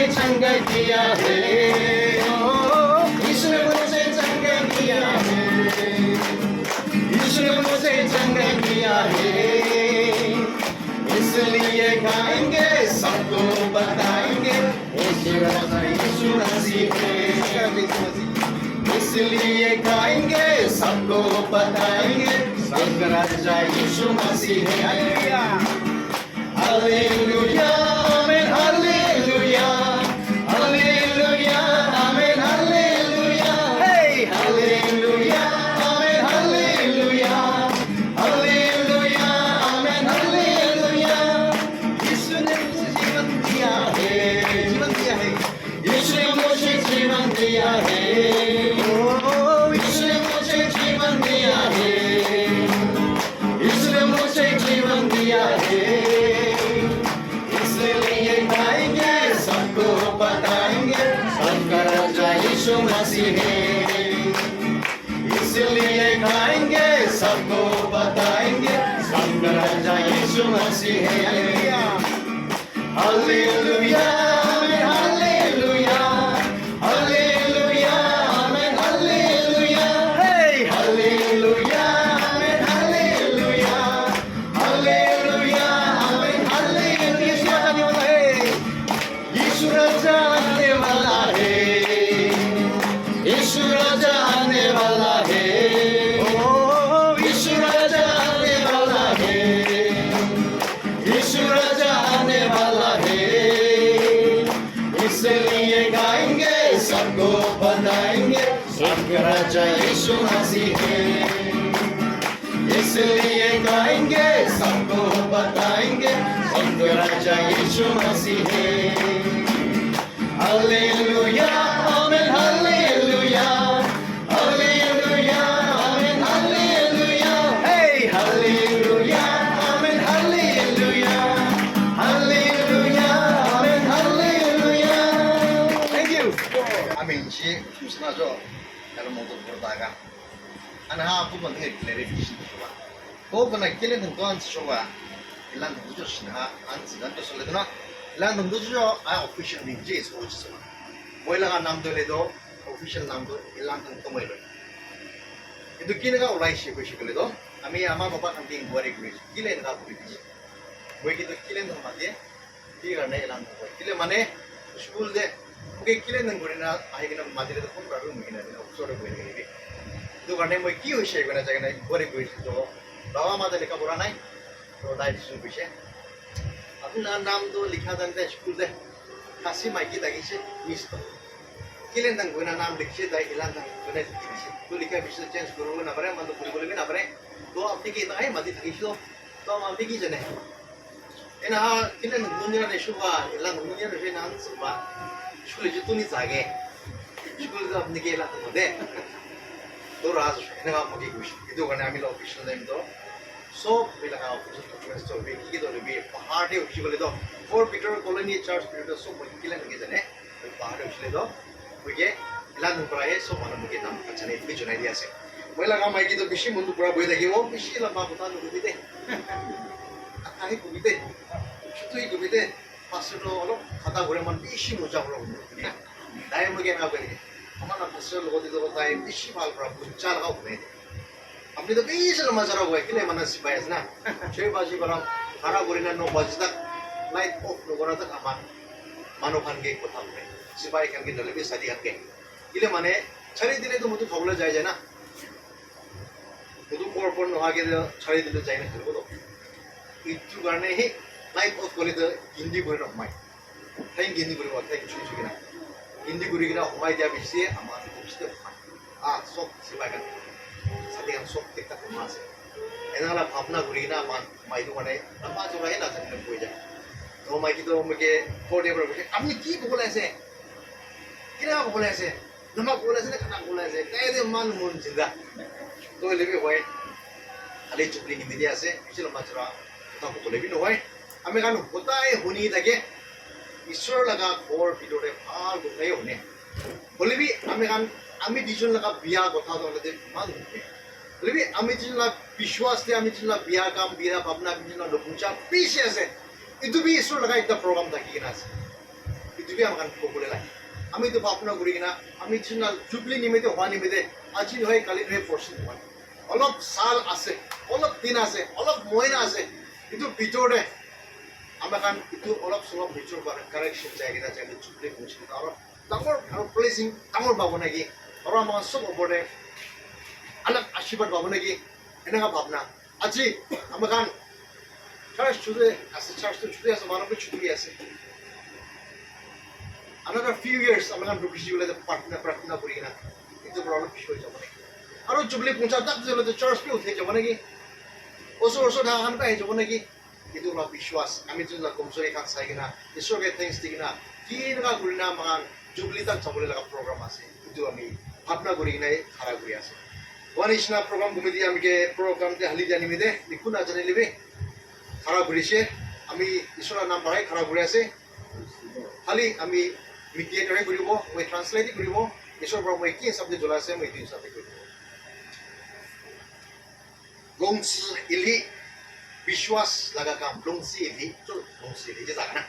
चंगा किया है यीशु ने मुझे चंगा किया है यीशु ने मुझे चंगा किया है इसलिए गाएंगे सबको बताएंगे यीशु मसीह है इसलिए गाएंगे सबको बताएंगे सबका राजा यीशु मसीह है हालेलुया आमीन हालेलुया हालेलुया आमीन हालेलुया हे हालेलुया आमीन हालेलुया हालेलुया आमीन हालेलुया यीशु ने मुझे जीवन दिया है यीशु ने मुझे जीवन दिया है यीशु ने मुझे जीवन दिया है यीशु ने मुझे जीवन दिया है इसलिए गाएंगे सबको बताएंगे सबका राजा यीशु मसीह है इसलिए गाएंगे सबको बताएंगे सबका राजा यीशु मसीह है हालेलुया हालेलुया हालेलुया आमीन हालेलुया हे हालेलुया आमीन हालेलुया हालेलुया आमीन हालेलुया यीशु राजा आने वाला है यीशु राजा आने वाला है यीशु राजा आने वाला है यीशु राजा आने वाला है इसलिए गाएंगे सबको बताएंगे सबका राजा यीशु मसीह है इसलिए गाएंगे सबको बताएंगे सबका राजा यीशु मसीह है हालेलुया आमीन हालेलुया हालेलुया आमीन हालेलुया हे हालेलुया आमीन हालेलुया हालेलुया आमीन hallelujah thank you 아멘 시 숨스나죠 다른 모두 보다가 하나 부분 해 클래리피케이션 좋아 그거나 길에는 또 안지 좋아 일란 동조 신하 안지 난도 설레드나 일란 동조죠 아 오피셜 링지 소지서 뭐라가 남들에도 오피셜 남도 일란 동도 뭐이로 itu kinaga ulai shi ko shikole do ami ama baba kamting gore kuri kile na kuri di boy kitu kile no mate ki garne elan ko kile mane school de oke kile nang gore na ahigina madire do phone karu mugina de sore boy ngi do garne moi ki hoise gona jagana gore kuri do baba mata lekha pora nai to dai su bishe apna naam do likha jante school de kasi maiki dagise miss to kile nang gona naam likhse dai elan nang gona dikise तो लिखा विषय change करोगे ना परे मतलब पूरी बोलेंगे ना परे तो अपने की इतना है मत थकी तो हम अपने की जने इन हाँ किन्हें दुनिया ने शुभा इलान दुनिया ने फिर नाम शुभा शुक्ल जो तू नहीं जागे शुक्ल तो अपने के इलान तो दे तो राज इन्हें आप मुझे कुछ इधर करने आमिल ऑफिशियल नेम तो सो मिला का ऑफिशियल डॉक्यूमेंट्स तो भी की तो भी पहाड़ है उसी बोले तो four Peter colony charge Peter तो सो मुझे किले नहीं जने पहाड़ है उसी तो मुझे इलान ऊपर आए सो मानो मुझे नाम अच्छा नहीं भी चुनाई दिया से मैं लगा मैं की तो बिशी मुंडू पूरा बोल देगी वो बिशी लंबा बता दो भी दे आही को भी दे शुतुई को भी दे पास तो लो खाता घुरे मन बिशी मोजा हो रहा दाई मुझे ना करेंगे हमारा पास लोगों ने तो बताए बिशी माल पूरा बुच्चा लगाओ नहीं अपनी तो बिशी लंबा जरा हुआ है कि नहीं मना सिपाही है ना 6 बजे बराम खाना घुरे ना 9 बजे तक लाइट ऑफ लोगों तक अमान मानो खान के को था सिपाही खान के डले भी शादी करके इले माने छरी दिने तो मुझे खबला जाए ना मुझे कोर नो आगे छरी दिने जाए ना फिर तो इतु करने ही लाइफ ऑफ कोले तो हिंदी बोल रहा हूँ मैं थैंक हिंदी बोल रहा थैंक छुई छुई ना हिंदी बोली कि ना हमारे क्या विषय हमारे कुछ तो सब सिपाही का साथी हम सब देखता हूँ माँ से ऐसा वाला भावना बोली ना मान माई तो माने लंबा जो रहे ना सकने कोई जाए तो माई की तो मुझे फोर डे पर मुझे अपनी की बोला ऐसे कितना बोला ऐसे नमक बोला ऐसे खाना बोला ऐसे कैसे मान मुन जिंदा तो ले भी हुए हाले चुपली हिंदी दिया से पिछले मचरा तो को ले भी न हुए हमें कानू होता है होनी तके ईश्वर लगा और पिडोरे फाल गुटे होने बोले भी हमें कान हमें डिजन लगा बिया कथा तो ले मान होते बोले भी हमें डिजन लगा विश्वास थे हमें डिजन लगा बिया काम बिया भावना डिजन लगा लोकुचा पीछे से itu भी ईश्वर लगा एक प्रोग्राम था कि ना itu দিবি আমাক ক'বলৈ লাগে আমিতো ভাবনা কৰি কিনা আমি চিনা জুবলি নিমিত্তে হোৱা নিমিত্তে আজি নহয় কালি নহয় পৰচি নহয় অলপ সাল আছে অলপ দিন আছে অলপ মহিনা আছে কিন্তু ভিতৰতে আমাক এইটো অলপ চলপ ভিতৰ কাৰেকশ্যন যায় কিনা যায় জুবলি পৌঁছিল অলপ ডাঙৰ আৰু প্লেচিং ডাঙৰ পাব নেকি আৰু আমাৰ চব ওপৰতে আনক আশীৰ্বাদ পাব নেকি এনেকুৱা ভাবনা আজি আমাক চাৰ্চ ছুটে আছে চাৰ্চটো ছুটে আছে মানুহবোৰ ছুটি আছে another few years আমাক ৰখিছি গ'লে প্ৰাৰ্থনা কৰি কিনা এইটো অলপ পিছ হৈ যাব নেকি আৰু জুবলি পঞ্চাছ তাক যে চাৰ্চটো উঠি যাব নেকি ওচৰ ধান পাই যাব নেকি এইটো অলপ বিশ্বাস আমি যদি কমজোৰি খান চাই কিনা ঈশ্বৰকে থেংকছ দি কিনা কি এনেকুৱা কৰি না আমাৰ জুবলি তাত যাবলৈ লগা প্ৰগ্ৰাম আছে এইটো আমি ভাবনা কৰি কিনে খাৰা কৰি আছে হোৱা নিচিনা প্ৰগ্ৰাম কমিটি আমি প্ৰগ্ৰামতে হালি জানিবি দে একো নাজানিলিবি খাৰা কৰিছে আমি ঈশ্বৰৰ নাম বঢ়াই খাৰা কৰি আছে খালি আমি মিডিয়েটৰে কৰিব মই ট্ৰান্সলেট কৰিব ঈশ্বৰৰ পৰা মই কি হিচাপে জ্বলাই আছে মই এইটো হিচাপে কৰিব লংচি ইলি বিশ্বাস লগা কাম লংচি ইলি যে জানা না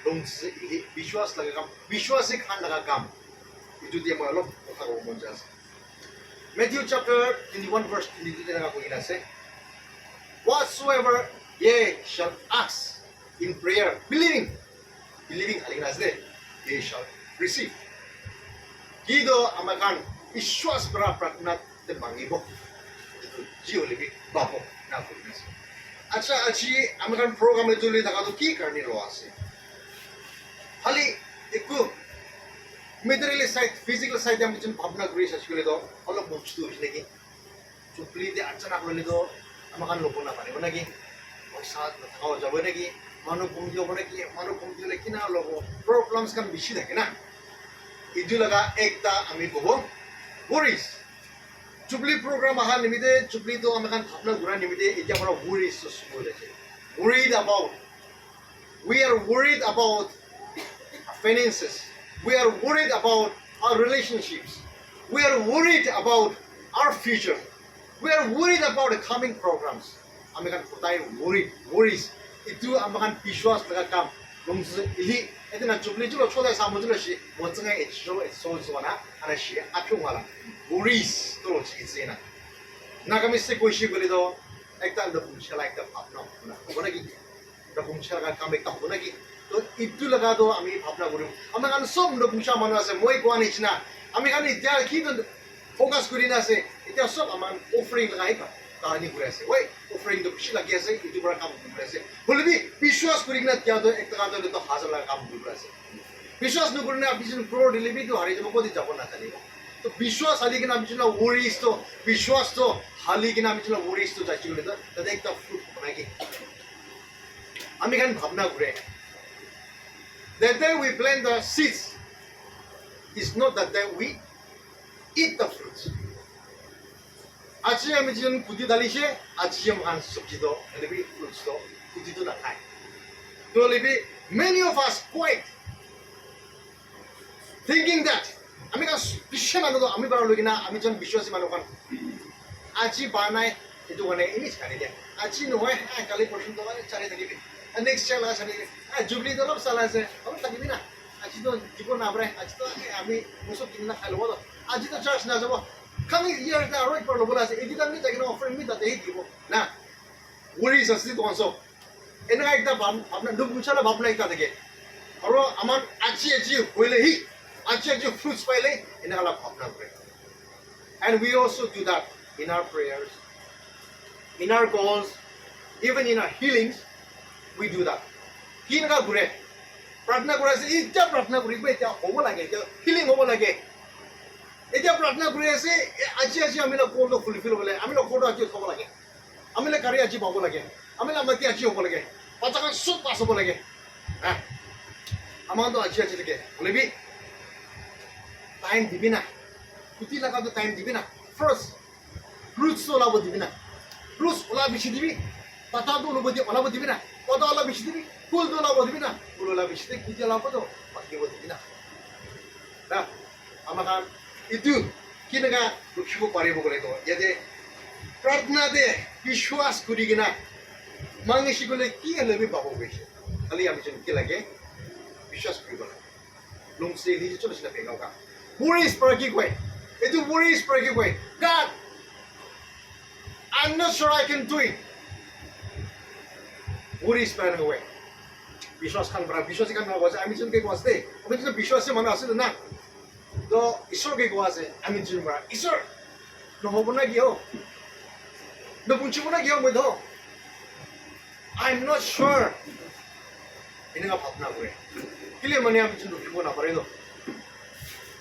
লংচি ইলি বিশ্বাস লগা কাম বিশ্বাসে খান লগা কাম এইটো দিয়ে মই অলপ কথা ক'ব মন যায় আছে Matthew chapter 21 verse 22 তেনেকুৱা কৈ আছে whatsoever ye shall ask in prayer believing খালি আছে ye shall receive কিদো আমাক বিশ্বাস পৰা প্ৰাৰ্থনাতে মাগিব যি হলেবি পাব না কৰি আছে আচ্ছা আজি আমাক প্ৰগ্ৰামে চলি থকাটো কি কাৰণে লোৱা আছে খালি একো মেটেৰিয়েল সাইড ফিজিক্যাল সাইড আমি যেন ভাবনা কৰি আছিলো তো অলপ বস্তু হৈছে নেকি চুপলিতে আৰ্চনা কৰিলে তো আমাক ল'ব নাপাৰিব নেকি পইচা নাথাও যাব নেকি মানুহ কমতি হ'ব নেকি মানুহ কমতি হ'লে কিনা ল'ব প্ৰব্লেমছ কাম বেছি থাকে না এইটো লগা একটা আমি ক'ব worries চুপলি প্ৰগ্ৰাম অহা নিমিত্তে চুপলিটো আমাক ভাবনা ঘূৰা নিমিত্তে এতিয়া পৰা worries আছে we are worried about finances. We are worried about our relationships. We are worried about our future. We are worried about the coming programs. American putai worries. Itu American visuals laga kam. Longsu ili. Itu na jubli julo choda samu julo shi. Mo zengai so na. Ana shi apyong wala. Worries to chisi na. Nagami se koishi goli do. Ekta lopung chala ekta apna. Bona ki. Lopung chala kam ekta bona ki. তো ইটো লগাটো আমি ভাবনা কৰিম আমাৰ কাৰণে চব নপুংসা মানুহ আছে মই কোৱা নিচিনা আমি কাৰণে এতিয়া কি ফ'কাছ কৰি আছে এতিয়া চব আমাৰ অফাৰিং লগাই কাহিনী কৰি আছে ঐ অফাৰিংটো বেছি লাগি আছে ইটো পৰা কাম কৰি আছে বলিবি বিশ্বাস কৰি কিনেতিয়াতো একটা কামটো তো হাজাৰ লাখ কাম কৰি আছে বিশ্বাস নকৰিলে আপুনি যদি ক্ৰ'ৰ ডেলিভাৰীটো হাৰি যাব ক'ত যাব নাজানিব তো বিশ্বাস হালি কিনে আমি যদি ৱৰিজটো বিশ্বাসটো হালি কিনে আমি যদি ৱৰিজটো যাইছিলোঁ তাতে একটা ফ্ৰুট বনাই কি আমি কাৰণে ভাবনা কৰে That day we plant the seeds is not that day we eat the fruits. Aji ami jian kuti dalishe, aji am kan sabji do, lebi fruits do, kuti do na khai. So lebi many of us quite thinking that ami kan bishe manu do ami bara logina ami jan bishwasi manu kan aji banai itu kone ini sekali dia. Aji nohai kali portion do kali cari tadi. Next channel asal ini, jubli itu loh salah saya. Kamu tak gimana? Aji itu jipur nabrak, aji itu kami musuh gimana kalau bodoh. Aji itu charge nasi boh. Kami year dah roy perlu bola sih. Ini kan ni tak kena offer ni tak deh gitu. Nah, worry sasi tu ansor. Ini kan kita bab, apna dua muncul lah babna kita dek. Kalau aman aji boleh hi, aji fruits boleh. Ini kalau babna boleh. And we also do that in our prayers, in our goals, even in our healings. We do that. Kin ka gure. Pratna kura se itya pratna kuri ko itya hobo lage, itya healing hobo lage. Itya pratna kuri se aji amila call to fulfill hobo lage. Amila call to aji hobo lage. Amila kari aji hobo lage. Amila mati aji hobo lage. Pachakan sut pas hobo lage. Ah. Amando aji lage. Bolebi. Time dibina. Kuti laga to time dibina. First, fruits to labo dibina. Fruits ola bishi dibi. Pata to ola dibina. Pada Allah bishdi, kul tu Allah bodhi na, kul Allah bishdi, kita Allah bodoh, pasti bodhi na. Nah, amakan itu kita kan lucu pari boleh tu. Jadi, pratna deh, visuas kuri gina, mangisi boleh kia lebih bawa beshi. Kali kami cuma kita lagi, visuas kuri boleh. lungsi ni cholo sina pe ka worries para ki koi etu worries para ki koi God I'm not sure I can do it worries para na koi বিশ্বাস খান para বিশ্বাস kan para আমি জন ke ko aste আমি জন বিশ্বাস se manu ase na to ishor ke ko ase আমি জন para ishor no hobo na gyo no punchi mo na gyo mo do I'm not sure ini nga bhabna kore kile mane ami jon rukibo na pare do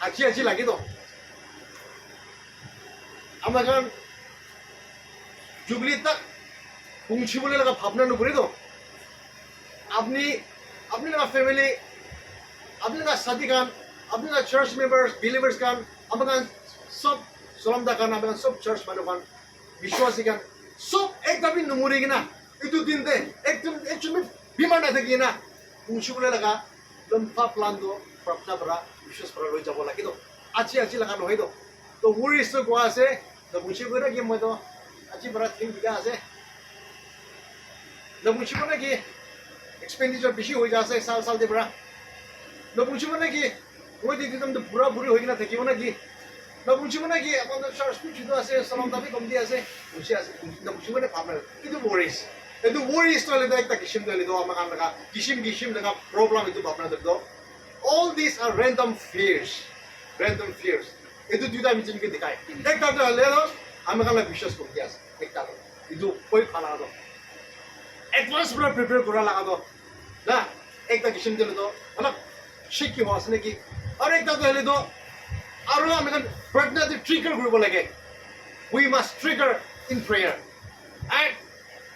achi lagi do আমরা যখন jubilee তক পৌঁছি বলে লাগা ভাবনা নুপুরে তো আপনি লাগা family আপনি লাগা সাথী গান আপনি লাগা চার্চ মেম্বার্স বিলিভার্স গান আমরা সব সলামদা গান আমরা সব চার্চ মানুষ গান বিশ্বাসী গান সব একদমই নুমুরে কিনা itu dinte একদম বিমান না থাকি না পৌঁছি বলে লাগা লম্ফা প্লান তো প্রাপ্তা বড় বিশ্বাস করা রই যাব লাগি তো আছি লাগা নহয় তো তো worries তো কোয়া আছে তো বুঝি করে কি মই তো আজি বড় থিং বিগা আছে তো বুঝি করে কি এক্সপেন্ডিচার বেশি হই যাচ্ছে সাল দে বড় তো বুঝি করে কি মই দিদি তুমি তো পুরা পুরি হই না থাকিব না কি তো বুঝি করে কি আপনাদের চার্জ কিছু তো আছে সালাম দাবি কম দি আছে বুঝি আছে তো বুঝি করে ভাবনা কিন্তু worries itu worries তো লেদা একটা কিসিম তো লেদা আমাকে লাগা কিসিম লাগা প্রবলেম itu ভাবনা দেখো all these are random fears itu দুইটা আমি জিনিসকে দেখাই একটা তো হলে আমি কালে বিশ্বাস করতে আছে একটা তো itu কই ফালা তো অ্যাডভান্স পুরো প্রিপেয়ার করা লাগা তো না একটা কিসিম দিলে তো মানে শিখি হওয়া আছে নাকি আর একটা তো হলে তো আৰু আমি কান প্ৰাৰ্থনাতে ট্ৰিগাৰ কৰিব লাগে we must trigger in prayer and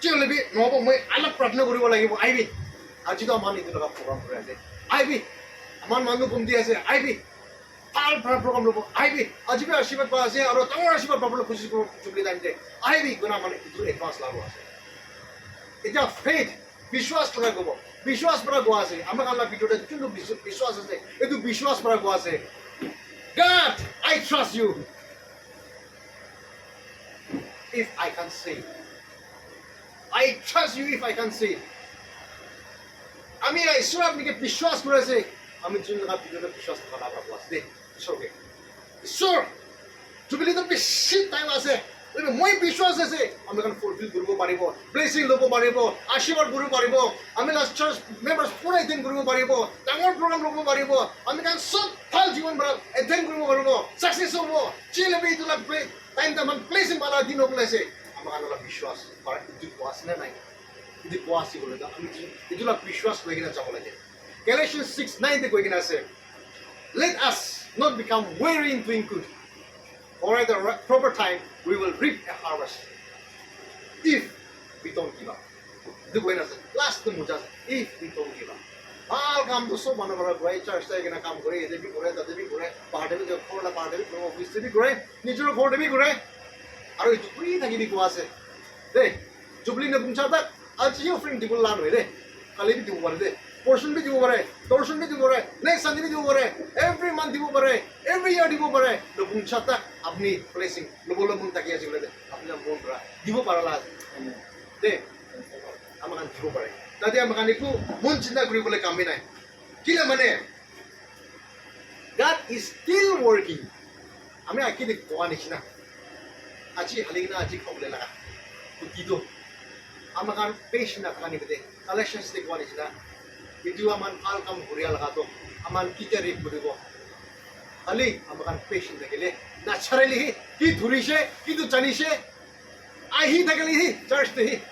চিলে বি নহব মই অলপ প্ৰাৰ্থনা কৰিব লাগিব আইবি আজি তো আমাৰ নিটো লগা প্ৰগ্ৰাম কৰি আছে আইবি আমাৰ মানুহ কম দি আছে IB all program lobo IB ajibe ashirwad pa ase aro tamar ashirwad pablo khushi ko jubli dante IB guna mane itu advance lago ase eta faith bishwas pura go ase amra Allah video ta chundu bishwas ase etu bishwas pura go ase God I trust you if I can say I trust you if I can say ami ai sura apni ke bishwas kore ase ami chundu ka video ta bishwas kora go ase Sorry. Sure. Jubili to beshi time ase. Lekin moi bishwas ase. Ami kan fulfill koribo paribo. Blessing lobo paribo. Ashirwad koribo paribo. Ami las church members pura attend koribo paribo. Dangor program lobo paribo. Ami kan sob phal jiban bara attend koribo paribo. Success hobo. Chile be itu la play. Time taman blessing bala dino place. Ami kan la bishwas. Para itu kuas na nai. Itu kuasi bole da. Ami itu la bishwas legina jabo lage. Galatians 6:9 te koi kina ase. Let us not become weary in doing good. For at the proper time, we will reap a harvest. If we don't give up. The winner said, last the mujas, if we don't give up. All come to so one of our great church, they're going to come great, they be great, they be great, part of the corner, part of the office, they be great, nature of be great. Are you to breathe and give me was it? They, Jubilee Punchata, I'll see your friend, people land with it. I'll leave it to one day. Portion भी दिवो बरे, torsion भी दिवो बरे, next Sunday भी दिवो बरे, every month दिवो बरे, every year दिवो बरे, लो बुंचाता अपनी blessing, लो बोलो बुंता किया चीज़ लेते, अपना बोल रहा, दिवो पारा लाज, दे, amakan दिवो बरे, तभी amakan इको मुन चिंता करी बोले काम भी नहीं, किले मने, God is still working, हमें आखिर एक कोआ नहीं ना, अच्छी हालिना अच्छी खबरें लगा, तो किधो, amakan patient ना खाने पे दे, collections ते कोआ नहीं ना Itu aman hal kamu kuriya laga to, aman kita rip beribo. Ali, amakan patient dekele. Naturally, ki dhurishe, ki tu chanishe. Ahi dekeli hi, church te hi.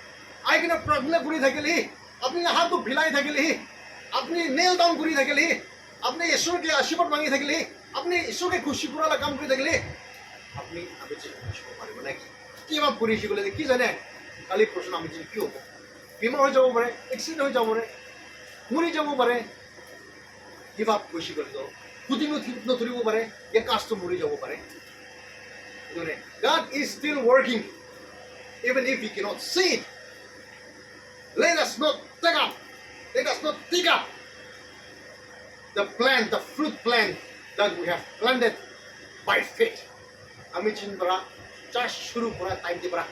Ahi kena pragna kuri dekeli. Apni haat to bhilai dekeli. Apni nail down kuri dekeli. Apni Ishwar ke ashirwad mangi dekeli. Apni Ishwar ke khushi pura la kam kuri dekeli. Apni abechi khushi ko pare bana ki. Ki ma puri shi kole ki jane. Kali proshon ami jin ki hobo. Bimar hoy jabo pare, accident hoy jabo pare. मुरी जाबो पारे give up खुशी कर दो खुदी न थुरिबो पारे या cast मुरी जाबो पारे दोने God is still working even if we cannot see it. Let us not take up the plant, the fruit plant that we have planted by faith. Ami chin bara church shuru kora time de bara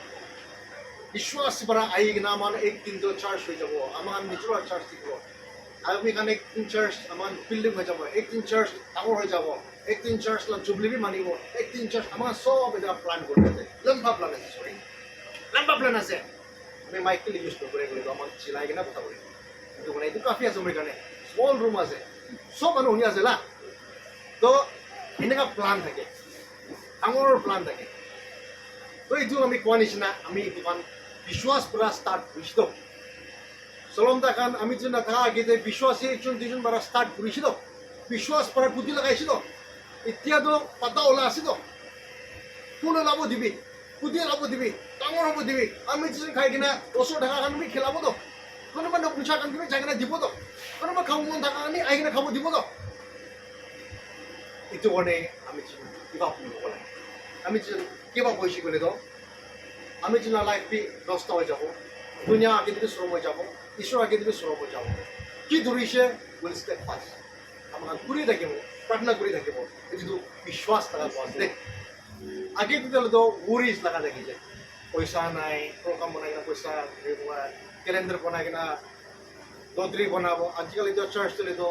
विश्वास bara ai na man ek din to church hoy jabo aman nijor church dikbo আমি kan 18 church aman building হৈ যাব 18 church ডাঙৰ হৈ যাব 18 church লা jubilee মানিব 18 church আমাৰ সব এটা প্ল্যান কৰি আছে লম্বা প্ল্যান আছে সৰি লম্বা প্ল্যান আছে আমি মাইক কে ইউজ কৰি আমাৰ চিলাই কিনা কথা কৰি কিন্তু মানে এইটো কাফি আছে মোৰ কাৰণে স্মল রুম আছে সব মানুহ শুনি আছে লা তো এনেকা প্ল্যান থাকে ডাঙৰ প্ল্যান থাকে তো এইটো আমি কোৱা নিচিনা আমি এইটো বিশ্বাস পৰা ষ্টাৰ্ট কৰিছো চলম তাকান আমি যে না থাকা আগে বিশ্বাসী একজন দুজন বারা স্টার্ট করেছিল বিশ্বাস করার বুদ্ধি লাগাইছিল এতিয়া তো পাতা ওলা আছিল কোন লাভ দিবি বুদ্ধি লাভ দিবি ডাঙর হব দিবি আমি যে খাই কিনা 500 টাকা কান আমি খেলাব তো কোনোবা নপুঞ্চা কান কিনা যাই কিনা দিব তো কোনোবা খাব মন থাকা কানি আই কিনা খাব দিব তো এইটো কাৰণে আমি কিবা কৰিব লাগে আমি যে কিবা পয়সা করে দাও আমি যে না লাইফ নষ্ট হয়ে যাব দুনিয়া আগে দিকে শ্রম হয়ে যাব ঈশ্বর আগে দিকে শ্রম হয়ে যাব কি ধরিছে উইল স্টেপ ফাস্ট আমরা ঘুরে থাকিব প্রার্থনা করে থাকিব এইটো বিশ্বাস থাকা আছে আগে দিতে তো ওরিস লাগা দেখিছে পয়সা নাই প্রোগ্রাম বনাই কিনা পয়সা ক্যালেন্ডার বনাই কিনা দদ্রি বনাবো আজিকালি তো চার্চ চলে তো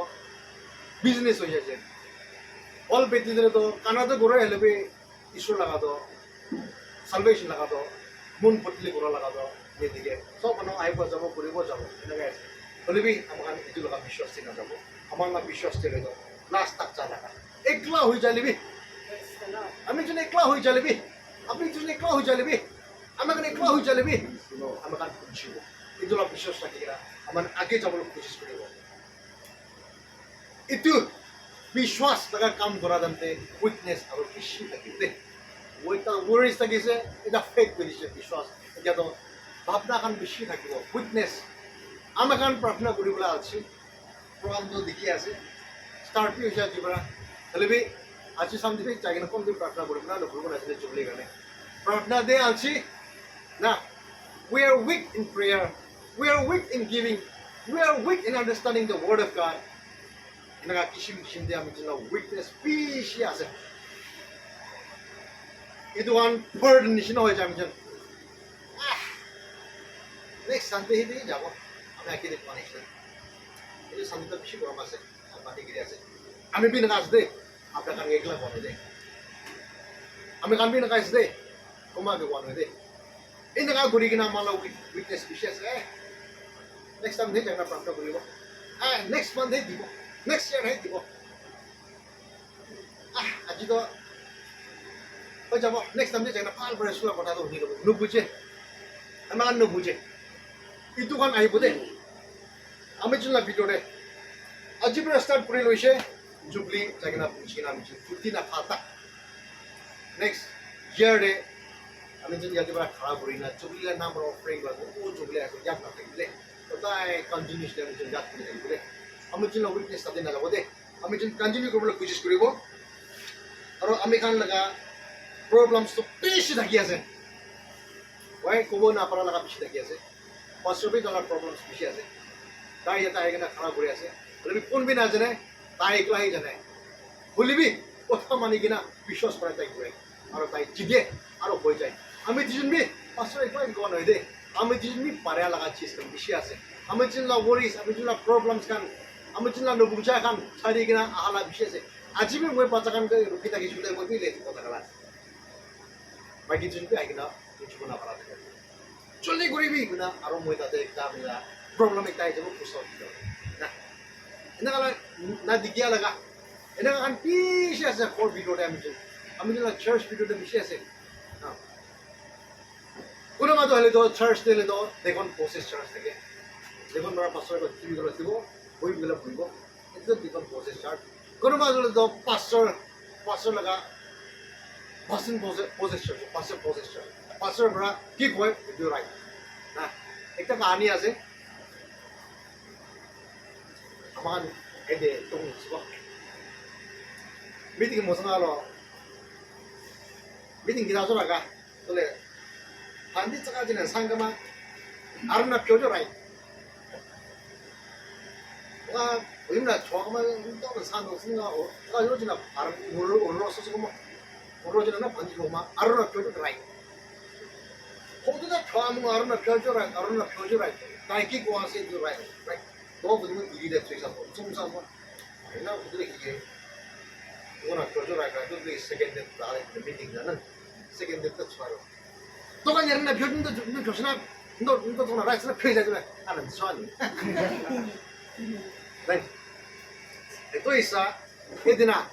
বিজনেস হয়ে যাচ্ছে অল বেটি দিলে তো কানাতে ঘুরে এলে ঈশ্বর লাগা তো সালভেশন লাগা তো মন পটলি করা লাগা তো এদিকে সব মানুষ আহিব যাব ঘুরিব যাব এনেকে আছে হলে আমার এইটো লগা বিশ্বাস চিনা যাব আমার না বিশ্বাস চলে তো লাস্ট তাক চা লাগা একলা হয়ে যালিবি আমি যদি একলা হয়ে যালিবি আপনি যদি একলা হয়ে যালিবি আমাকে একলা হয়ে যালিবি আমাকে বুঝিব এইটো লগা বিশ্বাস রাখি আমার আগে যাবলৈ কোশিশ করিব এইটো বিশ্বাস লাগা কাম করা জানতে উইকনেস আর বেশি থাকিতে ওইটা ওয়ারিস থাকিছে এটা ফেক করিছে বিশ্বাস এটা তো ভাবনা খান বেশি থাকিব উইকনেস আমি খান প্রার্থনা কৰিবলৈ আছি প্ৰোগ্ৰামটো দেখি আছে স্টাৰ্ট হৈছে আজিৰপৰা হলে আজি সামনে যাই কম দিন প্ৰাৰ্থনা কৰিব না ভুলব নাছিলে জুবলি কাৰণে প্রার্থনা দে আছি না we are weak in prayer we are weak in giving we are weak in understanding the word of God এনেকা কিসিম দে আমি যেন উইকনেস বেশি আছে এইটো কারণ বার্ডেন নিচিনা হয়ে যায় আমি যেন নেক্সট সানডে দিয়ে যাব আমি আঁকি দেখবো নেক্সট এই সানডেটা বেশি গরম আছে আর মাটি গিরে আছে আমি বি নাকাজ দে আপনার কারণে একলা বনে দে আমি কান বি নাকাজ দে তোমাকে বনে দে এই নাকা ঘুরি কিনা আমার উইকনেস বেশি আছে নেক্সট টাইম দিয়ে যাই প্রার্থনা করিব নেক্সট মান্থ দিব নেক্সট ইয়ার দিব আজি তো হয়ে যাব নেক্সট টাইম দিয়ে যাই ভাল করে শুনা কথাটো শুনি ল'ব নুবুজে আমাৰ নুবুজে এইটো কাম আহিব দেই আমি যোনলা ভিতৰতে আজিৰ পৰা ষ্টাৰ্ট কৰি লৈছে জুবলি যাই কিনা বুজি নাম ফুটি নাফাটা নেক্সট ইয়াৰে আমি যদি ইয়াৰ পৰা খাৰা কৰি না জুবলিৰ নাম অফাৰিং কৰিব ও জুবলি আছে ইয়াত নাথাকিলে তাই কণ্টিনিউছলি আমি ইয়াত কৰি থাকিব দেই আমি যোন উইকনেছ তাতে নাযাব দেই আমি যোন কণ্টিনিউ কৰিবলৈ কোচিছ কৰিব আৰু আমি খান লগা প্ৰব্লেমছটো বেছি থাকি আছে ক'ব নাপাৰা লগা বেছি থাকি আছে $5 প্ৰব্লেমছ বেছি আছে তাই ইয়াতে আহি কিনে খাৰা কৰি আছে বলিবি কোনবি নাজানে তাই একলাই জানে বলিবি কথা মানি কিনা বিশ্বাস কৰাই তাই ঘূৰে আৰু তাই জিদিয়ে আৰু হৈ যায় আমি দুজনবি $5 একলাই গোৱা নহয় দেই আমি দুজনবি পাৰে লগা চিষ্টেম বেছি আছে আমি যোনলা ৱৰিছ আমি যোনলা প্ৰব্লেমছ খান আমি যোনলা নুবুজা খান চাৰি কিনা আহালা বেছি আছে আজি মই বাচ্চা খান ৰখি থাকিছোঁ মই বি লেট কথা কালা বাকী যোনবি আহি কিনা বুজিব নাপাৰা থাকে জলদি কৰিবি কিনা আৰু মই তাতে একটা মিলা প্রবলেম একটা আহি যাব পুষাও না এনেকা না দিগিয়া লগা এনেকা কান পিছে আছে ফোর ভিডিওতে আমি যোন চার্চ ভিডিওতে বেশি আছে কোনো মাতো হলে তো চার্চ দিলে তো দেখুন প্রসেস চার্চ থাকে দেখুন ধরা $5 $3 দিব বইগুলো ফুলব এটা দেখুন প্রসেস চার্চ কোনো মাতো হলে তো $500 লগা পার্সেন্ট প্রসেস চার্চ $500 ভরা কি কয় ভিডিও রাইট না একটা কাহিনী আছে আমার এদে tung suka meeting mo sa lo meeting kita so raga tole handi tsaka jina sangama arna pyojo rai wa oyimna chokama to sando singa o ka yojina ar urro so so mo urro jina na bandi loma arna pyojo rai hodu da chamu arna pyojo rai tai ki ko ase do rai 너 그러면 일이 돼 저기서 뭐 좀상 뭐 나 그들이 이게 뭐나 그저라가 그게 세컨드 나의 미팅자는 세컨드 때 추가로 너가 옛날 표준도 좀 교수나 너 돈을 라이스나 표현하잖아 하는 소리 네 또 있어 얘들아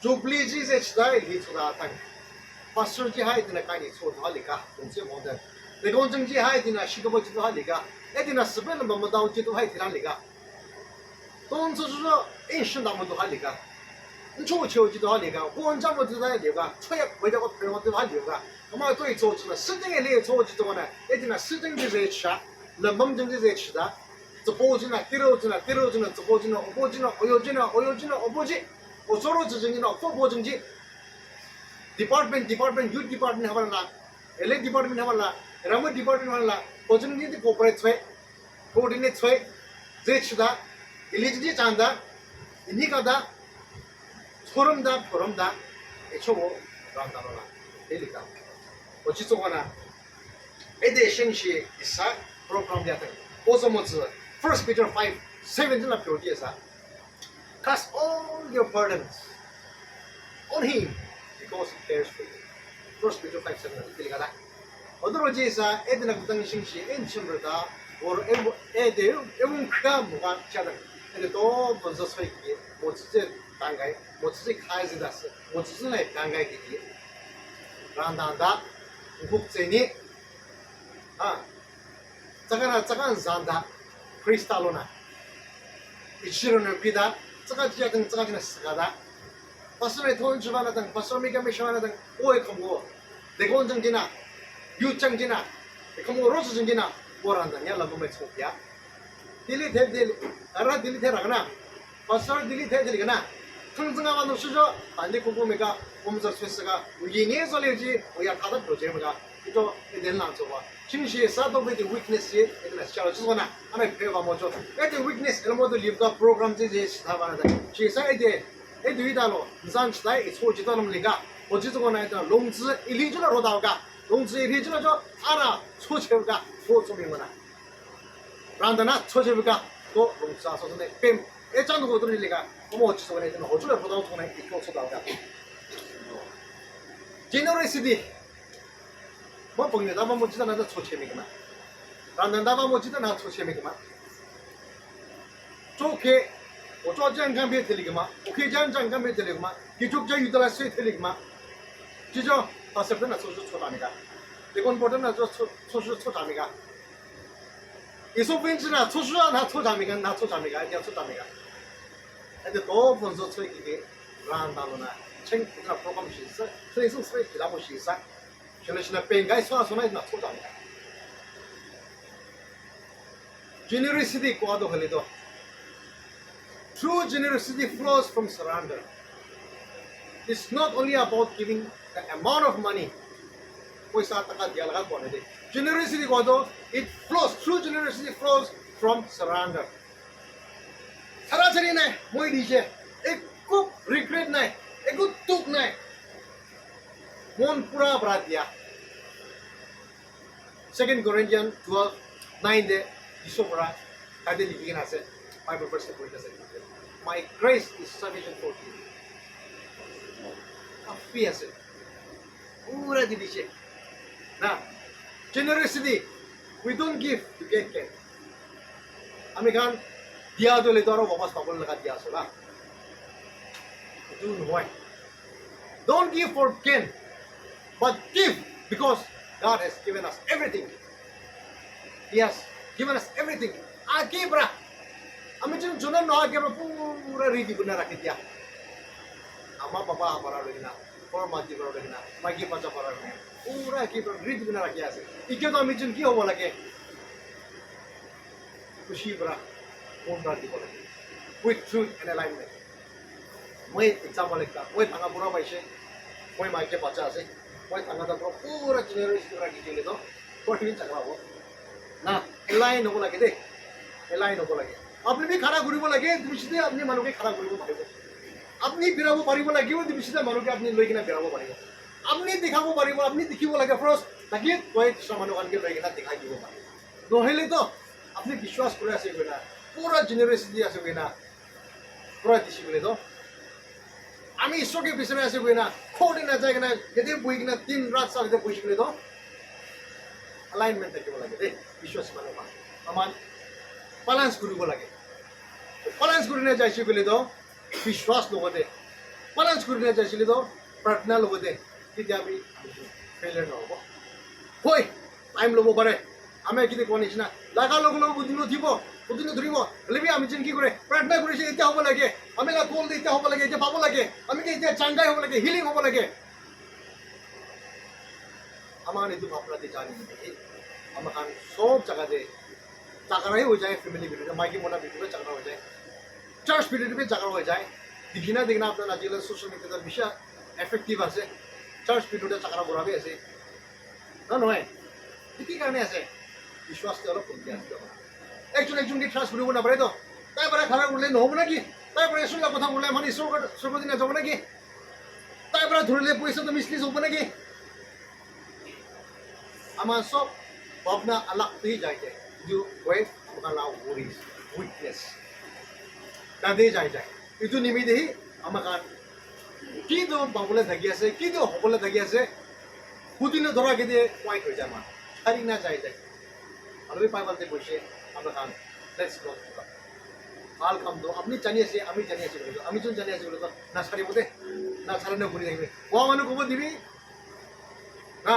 조플리지 제 치다에 리초다 땅 파스터지 하이드나 까니 소도 할리까 동세 모델 내가 on정지 하이드나 시거버지도 할리까 애들아 스페는 뭐 나오지도 하이드라리까 돈 주주로 인신 담도 할리까 초초지도 할리까 원장도 할리까 최약 외자고 배워도 할리까 그만 또 이쪽으로 스등에 내 조지도 거나 애들아 스등지 제 치다 럼범정지 제 치다 저 보지나 때려지나 저 보지나 오보지 어서로 저정이나 또 보정지 department youth department हमारा एल department हमारा राम department हमारा पोजन दी cooperate छे coordinate छे जे छदा इलिजिजी चांदा इनी कादा फोरमदा एछोबो रांदारोला एलिका ओचिसोगाना एडिशन शी इसा प्रोग्राम याते ओसोमोज फर्स्ट पीटर 5:7 ला प्योटिएसा cast all your burdens on him because he cares for you. First Peter 5:7 ತಿಳಿಗಲ್ಲ 어드로지사 애들나 구당 신시 엔침르다 or 애들 에문카 뭐가 차다 근데 또 먼저 서있기 뭐 진짜 단가이 뭐 진짜 카이즈다스 뭐 진짜 단가이 기기 란단다 국제니 아 잠깐 잔다 크리스탈로나 이치로는 비다 저까지는 쓰가다 버스에 돈 주반하던 버스미가 미션하던 오해 com고 내건정지나 유정지나 com고 로스정지나 뭐란다냐 라고면 소피야 딜리테 알아 딜리테라거나 버스를 딜리테들이거나 통증하면 수저 안돼 궁금해가 몸서 스트레스가 우리니에서 내지 우리가 다른 프로젝트가 이거 내는 저거 심시에 사도베디 위크네스에 이거는 샤르스거나 하나 배워가 뭐죠 애들 위크네스 이런 것들 리브가 프로그램지 스타바나다 시사 애들 에드위다로 인산치다에 소지도는 리가 어지도거나 했던 롱즈 일리즈로 로다오가 롱즈 일리즈로 저 알아 소체가 소소명거나 란다나 소체가 또 롱사 소소네 뱀 애장도 고들 리가 뭐 어지도거나 했던 어주로 로다오 통에 이거 소다오가 제너레시디 뭐 보이네 나만 못 지나나도 소체미구나 란다나만 못 지나나 소체미구나 좋게我做这样干别听嘛，我可以这样干别听嘛，你就这遇到了谁听嘛？就叫把身份的出出哪里个？你讲不真的出哪里个？你说分子呢？出啊，他出哪里个？他出哪里个？要出哪里个？那就多分子出一个，让他们呢，请那 program 形式，所以说其他不形式，现在本该说那出哪里个？Generosity 过多很多。True generosity flows from surrender. It's not only about giving the amount of money. Generosity, it flows. True generosity flows from surrender. 사라져리 네, 뭐 이제, 꼭 regret 네, 꼭 뚝 네, 원 뿌라 브라디야. 2 Corinthians 12:9데 이소브라 다들 얘기긴 하세요. Bible verse My grace is sufficient for you. Affairs. Pura dice. Now, generosity. We don't give to get. American diado le doro wapas pabol laga diya sola. Do why? Don't give for gain, but give because God has given us everything. He has given us everything. Akibra. हमें जो जुनन ना के पूरा रीति बना रखी दिया अम्मा पापा हमारा रखना और माती बना रखना मागी बच्चा बना रखना पूरा की रीति बना रखी है इक्के तो हमें जिन की हो बोला के खुशी बरा कौन राती बोला with truth and alignment मैं एग्जाम्पल लेता मैं थांगा पूरा पैसे मैं मागी बच्चा से मैं थांगा तो पूरा जनरेशन रखी चले तो कोई भी चला वो ना align हो बोला के दे align हो बोला के আপনি भी খাড়া ঘুরিব লাগে দৃষ্টিতে আপনি মানুষকে খাড়া ঘুরিব পাৰিব আপনি বিৰাব পাৰিব লাগিব দৃষ্টিতে মানুষকে আপনি লৈ কিনা বিৰাব পাৰিব আপনি দেখাব পাৰিব আপনি দেখিব লাগে ফাৰ্ষ্ট তাকে কয় মানুহ আনকে লৈ কিনা দেখাই দিব পাৰিব নহলে তো আপনি বিশ্বাস কৰি আছে কইনা পুরা জেনারেশন আছে বই না পুরা দিছি বলে তো আমি ঈশ্বরকে পিছনে আছে বই না খোঁড়ে না যায় না যেতে বই কিনা 3 রাত সাথে বসে বলে তো অ্যালাইনমেন্ট থাকিব লাগে দেই বিশ্বাস মানে আমার ব্যালেন্স কৰিব লাগে ব্যালেন্স কৰি না যাইছে বলে তো বিশ্বাস লগতে ব্যালেন্স কৰি না যাইছিল তো প্ৰাৰ্থনা লগতে তেতিয়া আমি ফেইলিয়াৰ নহ'ব হয় টাইম ল'ব পাৰে আমি কিন্তু কোৱা নিচিনা লাগা লগ লগ বুদ্ধি ধৰিব হ'লে আমি যেন কি কৰে প্ৰাৰ্থনা কৰিছে এতিয়া হ'ব লাগে আমি কল এতিয়া হ'ব লাগে এতিয়া পাব লাগে আমি এতিয়া চাংগাই হ'ব লাগে হিলিং হ'ব লাগে আমার এইটো ভাবনাতে জানি আমার সব জায়গাতে চাকরাই হয়ে যায় ফ্যামিলি ভিডিও মাইকি মোটা ভিডিও চাকরা হয়ে যায় চার্চ ভিডিও চাকরা হয়ে যায় দেখি না আপনার আজিকালি সোশ্যাল মিডিয়াতে বেশি এফেক্টিভ আছে চার্চ ভিডিওতে চাকরা করাবে আছে না নয় কি কারণে আছে বিশ্বাসকে অলপ কমতে আসতে হবে একজনকে ট্রাস্ট কৰিব না পারে তো তারপরে খারাপ করলে নহব নাকি তারপরে ঈশ্বরের কথা বললে মানে ঈশ্বর দিনে যাব নাকি তারপরে ধরলে পয়সা তো মিসলিজ হব নাকি আমার সব ভাবনা আলাপ হয়ে যায় যে ওয়েভ আমাকে ওয়ারিজ উইকনেস তাতে যায় এইটো নিমিত্তেহি আমাক কিন্তু পাবলৈ থাকি আছে কিন্তু হ'বলৈ থাকি আছে সুদিনে ধৰা কেদি পইণ্ট হৈ যায় আমাৰ সাৰি না যায় আলবি পাই পালতে বসে আমরা লেটস গো ভাল কামটো আপনি জানি আছে আমি জানি আছি বলে আমি যোন জানি আছি বলে তো না ছাড়িব দে না ছাড়ানে ঘুরি থাকবে কোৱা মানুহ ক'ব দিবি না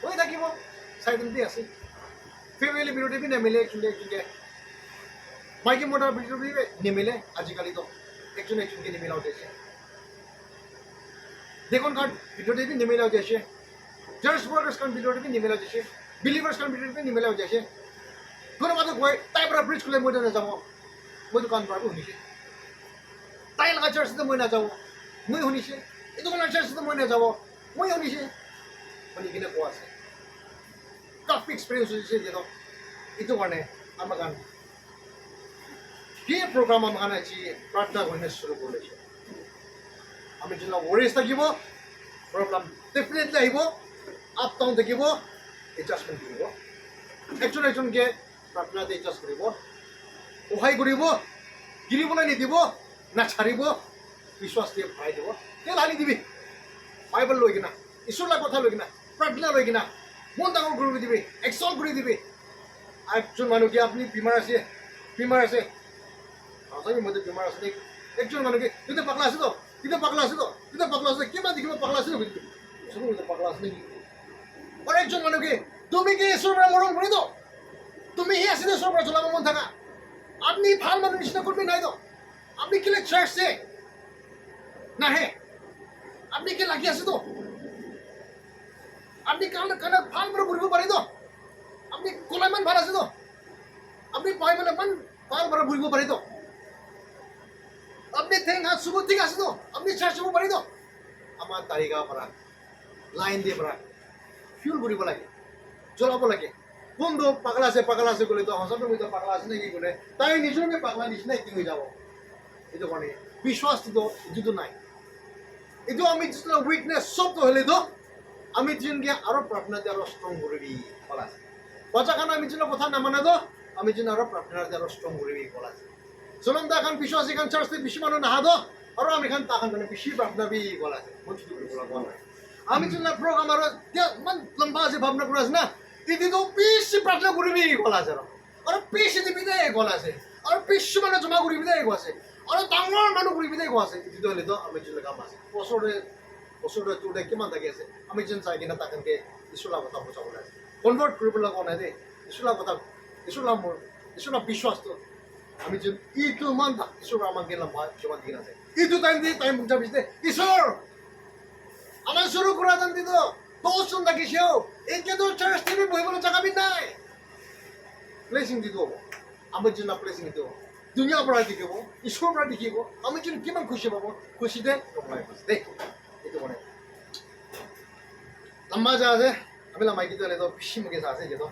হৈ থাকিব চাইডেন্টি আছে ফেমিলি ভিডিঅ'টো বি নেমিলে একজনকে মাইকী মটাৰ ভিডিঅ'টো বি নেমিলে আজিকালি তো একজনকে নিমিলাও যাইছে দেখুন কার্ড ভিডিওটি বি নিমিলাও যাইছে চার্চ ওয়ার্কার্স কার্ড ভিডিওটি বি নিমিলাও যাইছে বিলিভার্স কার্ড ভিডিওটি বি নিমিলাও যাইছে কোনো মানুহ কয় তাইৰ পৰা ব্ৰিজ খুলে মই নাযাব মই দোকান পৰা শুনিছে তাই লগা চাৰ্চতে মই নাযাব মই শুনিছে এইটো কোনো চাৰ্চতে মই নাযাব মই শুনিছে শুনি কিনে কোৱা আছে টাফ এক্সপিৰিয়েঞ্চ হৈছে যিহেতু এইটো কাৰণে আমাৰ কাৰণে কি প্ৰগ্ৰাম আমাৰ কাৰণে আজি প্ৰাৰ্থনা কৰিলে শুৰু কৰিছে আমি যেন ওয়াৰিজ থাকিব প্ৰবলেম ডেফিনেটলি আহিব আপ ডাউন থাকিব এডজাষ্টমেন্ট থাকিব একজনকে প্ৰাৰ্থনাতে এডজাষ্ট কৰিব সহায় কৰিব গিৰিবলৈ নিদিব নাচাৰিব বিশ্বাস দিয়ে ভৰাই দিব তেল আনি দিবি বাইবেল লৈ কিনা ঈশ্বৰৰ কথা লৈ কিনা প্ৰাৰ্থনা লৈ কিনা মন ডাঙৰ কৰি দিবি একচল কৰি দিবি একজন মানুহকে আপুনি বেমাৰ আছে সঁচাকৈ মইতো বেমাৰ আছে একজন মানুহকে তুই পাগলা আছে তো তুই পাগলা আছে কিমান দেখিব পাগলা আছে পাগলা আছে নেকি আর একজন মানুহকে তুমি কি ঈশ্বৰৰ পৰা মৰম কৰি তো তুমি হি আছে ঈশ্বৰৰ পৰা জ্বলাব মন থাকা আপনি ভাল মানুহ নিচিনা করবে নাই তো আপনি কেলে চার্চে নাহে আপনি কি লাগি আছে তো আপনি কানে ভাল করে ঘুরিব পারি তো আপনি কোলা মান ভাল আছে তো আপনি বাইবেল মান ভাল করে ঘুরিব পারি তো আপনি ঠেং হাত চুব ঠিক আছে তো আপনি চার্চ যাব পারি তো আমার তালিকা পৰা লাইন দিয়ে পৰা ফিউল কৰিব লাগে জ্বলাব লাগে কোনটো পাগলা আছে গ'লে তো সঁচাটো মই পাগলা আছে নেকি গ'লে তাই নিজকে পাগলা নিচিনা কি হৈ যাব এইটো কাৰণে বিশ্বাসটো যিটো নাই এইটো আমি যিটো উইকনেছ চবটো হ'লে তো আমি যেনকে আৰু প্ৰাৰ্থনাতে আৰু ষ্ট্ৰং কৰিবি বলা আছে বাচ্চাখান আমি যেন কথা নামানে তো আমি যেন আৰু প্ৰাৰ্থনাতে আৰু ষ্ট্ৰং কৰিবি বলা আছে জনম দা খান বিশ্বাস এখান চার্চতে বেশি মানুষ না হাদো আর আমি খান তাখান মানে বেশি ভাবনা বি বলা আছে মনসুদ বলা নাই আমি যেন প্রোগ্রাম আর মান লম্বা আছে ভাবনা করে আছে না দিদি তো বেশি প্রার্থনা করবি বলা আছে আর বেশি দিবি দে বলা আছে আর বেশি মানে জমা করবি দে আছে আর ডাঙর মানুষ করবি দে আছে দিদি হলে তো আমি যেন কাম আছে বছরে তোলে কিমান থাকি আছে আমি যেন চাই কিনা তাখানকে ঈশ্বৰৰ কথা বুজাব লাগে কনভাৰ্ট কৰিব লগা নাই দে ঈশ্বৰৰ কথা ঈশ্বৰৰ বিশ্বাসটো আমি যে itu mantap ঈশ্বর আমাকে লম্বা জমা দিয়ে আছে itu টাইম বুঝা বিছতে ঈশ্বর আমার শুরু করা জান দিত দশ জন থাকি সেও একে তো চার্চ টিভি বইবলে জায়গা নাই প্লেসিং দিত আমার জন্য প্লেসিং দিত দুনিয়া পড়া দেখিব ঈশ্বর পড়া দেখিব আমি যেন কিমান খুশি পাবো খুশিতে রমাই দেখ এইটো মানে লম্বা যা আছে আমি লম্বাই কিন্তু তো বেশি মুখে আছে যেত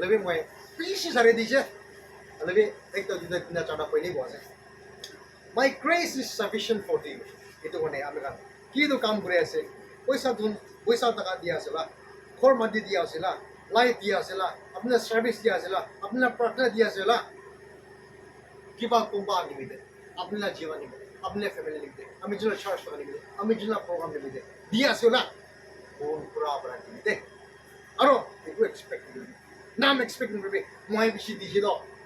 লেবে মই বেশি সারে দিছে Lebih एक तो जिधर तिना चाटा पहले हुआ है My grace is sufficient for thee itu kone আমি kan কি তো কাম করে আছে পয়সা তকা দিয়া আছে লা খর মাটি দিয়া আছে লা লাইট দিয়া আছে লা আপনার সার্ভিস দিয়া আছে আপনার প্রার্থনা দিয়া আছে কিবা কোনবা নিমিতে আপনার জীবন নিমিতে আপনার ফ্যামিলি নিমিতে আমি যেন চার্জ করা নিমিতে আমি যেন প্রোগ্রাম নিমিতে দিয়া আছে মন পুরা আপনার নিমিতে আরো একটু এক্সপেক্ট করবি নাম এক্সপেক্ট করবি মই বেশি দিছি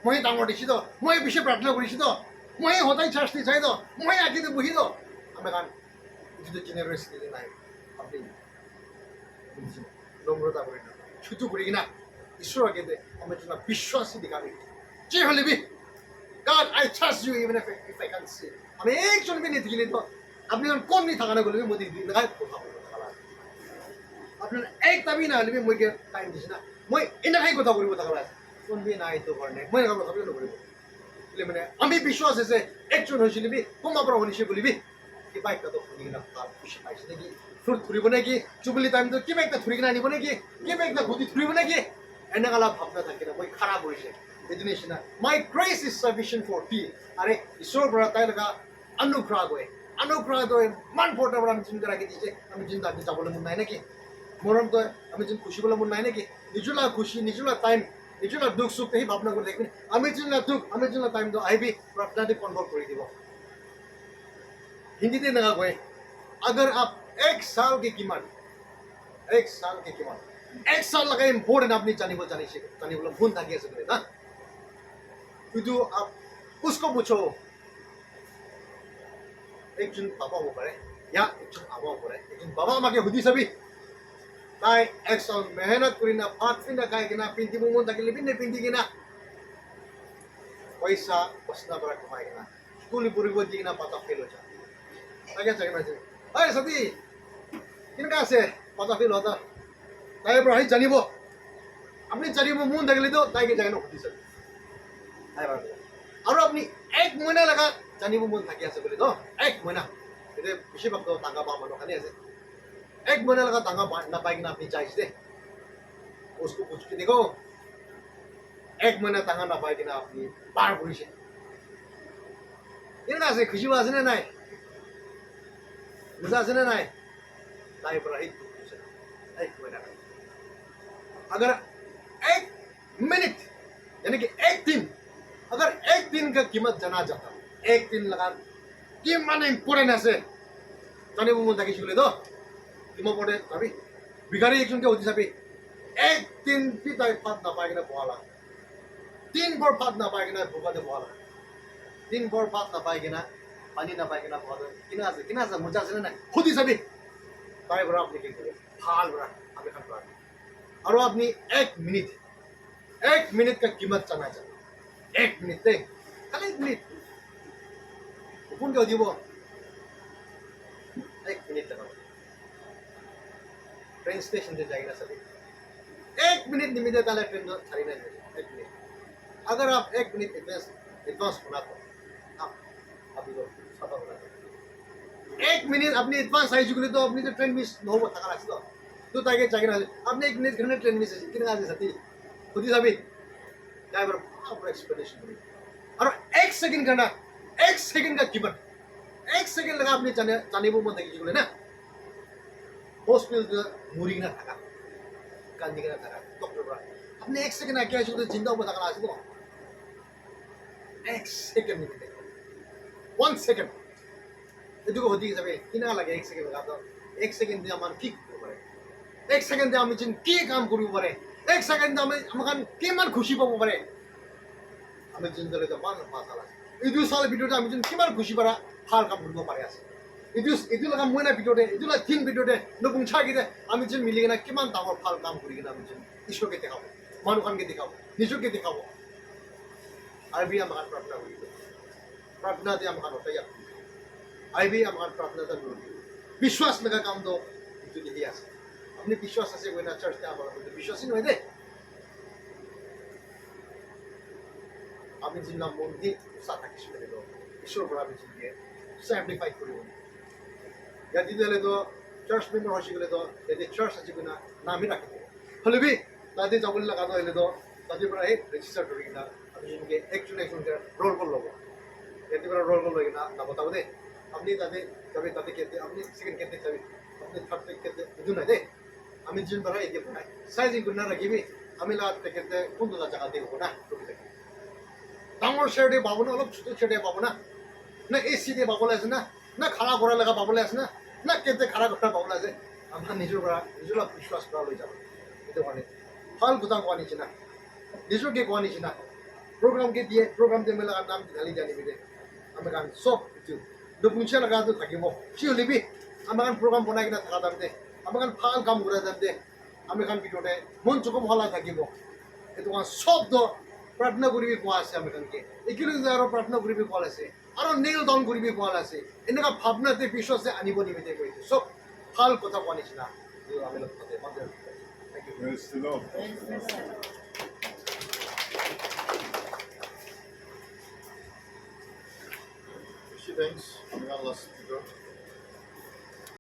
মই ডাঙর দিছি মই বেশি প্রার্থনা করেছি মই সদায় চার্জ দি চাই মই আগে বহি আমি গান যদি জেনারেস দিলে নাই আপনি নম্রতা করি না ছুটু করি কিনা ঈশ্বর আগে আমি যেন বিশ্বাসী দেখাবি যে হলে B God, I trust you even if I can't see. আমি একজন মিনিট গেলে আপনি কোন নি থাকা না বলবি মোদি দিন না কথা বলবো আপনার এক দাবি না হলে মই টাইম দিছি না মই এনাকাই কথা বলবো থাকা কোন বি নাই তো করনে মই কথা বলবো বলবো মানে আমি বিশ্বাস আছে একজন হয়েছিল বি কোমা পর হনিছে বলিবি কি বাইকটা তো শুনি না তার খুশি পাইছে নাকি ফুট ফুরিব নাকি চুবলি টাইম তো কি বাইকটা ফুরি কিনা আনিব নাকি কি বাইকটা গতি ফুরিব নাকি এনেকালা ভাবনা থাকে না মই খারাপ হয়েছে জিনিস না my grace is sufficient for thee আরে ঈশ্বর বড় তাই লাগা অনুগ্রহ তো মান ফোটা বড় আমি চিন্তা রাখি দিয়েছে আমি চিন্তা আপনি যাবলে মন নাই নাকি মরম তো আমি চিন্তা খুশি বলে মন নাই নাকি নিজলা খুশি নিজলা টাইম নিজলা দুঃখ সুখ এই ভাবনা করে দেখবেন আমি চিন্তা দুঃখ আমি চিন্তা টাইম তো আইবি আপনাদের কনভার্ট করে দিব हिंदी में लगा हुआ अगर आप एक साल की कीमत एक साल लगा इम्पोर्टेंट अपनी जानी बोला भूल था कैसे ना तो आप उसको पूछो एक जन पापा हो पड़े या एक जन आवा हो पड़े एक जन बाबा माँ के हुदी सभी ताई एक साल मेहनत करी ना पाँच फिर खाए कि ना पिंटी मुंगों तक ले पिंटे पिंटी की ना पैसा बसना बड़ा कमाए कि ना स्कूल पूरी बोल जी ना पता फेल हो जाए क्या चाहिए मैं अरे सती किनका से पता फेल होता ताई बड़ा जानी वो अपनी जानी वो मुंह देख ली तो ताई के जाने होती सर और अपनी एक महीना लगा जानी वो मुंह थकी ऐसे बोले तो एक महीना इधर पिछले वक्त तो तांगा बाम मनो खाने ऐसे एक महीना लगा तांगा ना पाएगी ना अपनी चाहिए से उसको पूछ के देखो एक महीना तांगा ना पाएगी ना अपनी बार पूरी से इनका से खुशी वास ने नहीं मजा से नहीं ताई पर एक महीना अगर एक मिनट यानी कि एक दिन अगर एक दिन का कीमत जाना चाहता एक दिन लगा कि माने इम्पोर्टेंट है जाने वो मुंडा की शुरू दो कीमत पड़े तभी बिगाड़ी एक जन के होती सभी एक दिन भी ताई पात ना पाएगा ना बोला तीन बार पात ना पाएगा ना भूखा दे बोला तीन बार पात ना पाएगा ना पानी ना पाएगा ना बोला किना से मुझे से ना खुद ही सभी ताई बड़ा अपने के लिए हाल बड़ा अभी खत्म और अपनी एक मिनट का कीमत जाना चाहिए एक मिनट दे खाली एक मिनट कौन क्या दियो एक मिनट लगाओ ट्रेन स्टेशन से जाएगा सभी एक मिनट निमित्त ताले ट्रेन तो छाड़ी नहीं एक मिनट अगर आप एक मिनट एडवांस बना तो आप अभी तो सफर बना एक मिनट अपनी एडवांस आई चुकी तो अपनी तो ट्रेन मिस न हो थका रखी तो ताकि चाहिए ना अपने एक मिनट घंटे ट्रेन मिस कितना आज सती खुद ही सभी ड्राइवर एक्सप्लेनेशन और एक सेकंड करना एक सेकंड का कीमत एक सेकंड लगा अपने जाने वो मत देखिए बोले ना हॉस्पिटल मुरी ना थका कांदी ना थका डॉक्टर बड़ा अपने एक सेकंड आके आए तो जिंदा हो थका आसे तो एक सेकंड नहीं वन सेकंड ये तो होती है सभी कितना लगे एक सेकंड लगा तो एक सेकंड दिया मान ठीक करे एक सेकंड दिया हम जिन की काम करूँ पड़े एक सेकंड हम की मान खुशी पाबो पड़े हमें जिंदगी तो मान मासाला इदु साल भिडियो तो हम जिन की मान खुशी पड़ा हाल काम करबो पारे आसे इदु लगा मोना भिडियो दे इदु लगा तीन भिडियो दे न बुंछा गिदे हम जिन मिली ना की मान तावर हाल काम करी ना हम जिन ईश्वर के दिखाओ मानु खान के दिखाओ निशु के दिखाओ आई भी हम प्रार्थना दे हम होता है आई भी हम प्रार्थना दे विश्वास लगा काम तो इदु दिया आसे अपने विश्वास से कोई ना चर्च त्या बोला तो विश्वास ही नहीं दे अपने जिन नाम मोंदी साथ किसी में तो ईश्वर बड़ा भी चाहिए सैम्पलीफाई करो या दीदी ले तो चर्च में हो शिकले तो यदि चर्च अच्छी कोई ना नाम ही रखे हले भी तादे जाबुल लगा दो ले तो तादे बड़ा है रजिस्टर करेंगे ना अभी इनके एक के रोल कॉल लोगो यदि बड़ा रोल कॉल लोगे ना बताओ दे अपनी तादे कभी तादे कहते अपनी सेकंड कहते कभी अपने थर्ड कहते इधर ना दे আমি জিন বড় একে পড়াই সাইজিং করনা রাখি বি আমি লাগাত পেকেটে কোন জায়গা দিয়ে হবো না ডাঙর ছেড়ে দিয়ে পাবো না অলপ ছোট ছেড়ে দিয়ে পাবো না না এসি দিয়ে পাবলৈ আছে না খাৰা কৰা লগা পাবলৈ আছে না কেতে খাৰা কৰা পাবলৈ আছে আমাৰ নিজৰ বিশ্বাস কৰা লৈ যাব সেইটো কাৰণে ভাল কথা কোৱা নিচিনা নিজকে কোৱা নিচিনা প্ৰগ্ৰাম দিয়ে মেলা নাম ঢালি জানিবি দে আমি কাৰণ চব দুপুংছে লগাটো থাকিব চিলিবি আমাৰ কাৰণ প্ৰগ্ৰাম বনাই কিনে থকা যাম দে আমাৰ কাৰণ ভাল কাম কৰা যাম দে আমি কাৰণ ভিতৰতে মন চকু ভাল থাকিব সেইটো কাৰণ শব্দ প্ৰাৰ্থনা কৰিবি কোৱা আছে আমি কাৰণকে এইখিনি আৰু প্ৰাৰ্থনা কৰিবি কোৱা আছে আৰু নীল দান কৰিবি কোৱা আছে এনেকুৱা ভাৱনাতে বিশ্বাসে আনিব নিমিতে কৈছে চব ভাল কথা কোৱা নিচিনা আমি লগতে Praise the Lord. She thanks. I'm going to listen to God.